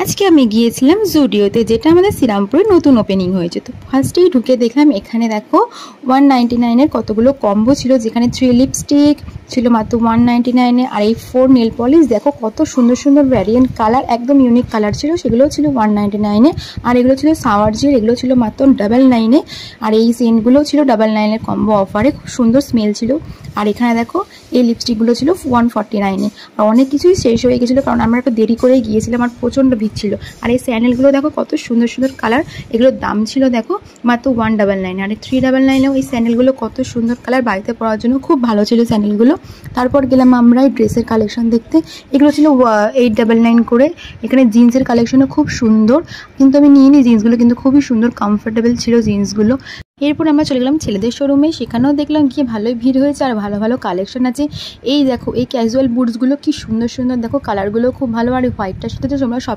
আজকে আমি গিয়েছিলাম জুডিওতে, যেটা আমাদের শ্রীরামপুরে নতুন ওপেনিং হয়েছে। তো ফার্স্টেই ঢুকে দেখলাম এখানে দেখো 199-এর কতগুলো কম্বো ছিল, যেখানে 3 লিপস্টিক ছিল মাত্র 199-এ, আর এই 4 নেল পলিশ দেখো কত সুন্দর সুন্দর ভ্যারিয়েন্ট কালার, একদম ইউনিক কালার ছিল, সেগুলো ছিল 199-এ। আর এগুলো ছিল সাওয়ার জেল, এগুলো ছিল মাত্র 99-এ। আর এই সেন্টগুলো ছিল 99-এর কম্বো অফারে, খুব সুন্দর স্মেল ছিল। আর এখানে দেখো এই লিপস্টিকগুলো ছিল 149-এ। আর অনেক কিছুই শেষ হয়ে গেছিলো, কারণ আমরা একটু দেরি করে গিয়েছিলাম আর প্রচণ্ড ভিড় ছিল। আর এই স্যান্ডেলগুলো দেখো কত সুন্দর সুন্দর কালার, এগুলোর দাম ছিল দেখো মাত্র 199। আর 399-এও এই স্যান্ডেলগুলো কত সুন্দর কালার, বাড়িতে পরার জন্য খুব ভালো ছিল স্যান্ডেলগুলো। তারপর গেলাম আমরা এই ড্রেসের কালেকশন দেখতে, এগুলো ছিল 899 করে। এখানে জিন্সের কালেকশনও খুব সুন্দর, কিন্তু আমি নিয়ে নিই জিন্সগুলো, কিন্তু খুবই সুন্দর কমফোর্টেবল ছিল জিন্সগুলো। এরপর আমরা চলে গেলাম ছেলেদের শোরুমে, সেখানেও দেখলাম গিয়ে ভালোই ভিড় হয়েছে আর ভালো ভালো কালেকশন আছে। এই দেখো এই ক্যাজুয়াল বুটসগুলো কি সুন্দর সুন্দর, দেখো কালারগুলো খুব ভালো, আর এই হোয়াইটটার সাথে তো তোমরা সব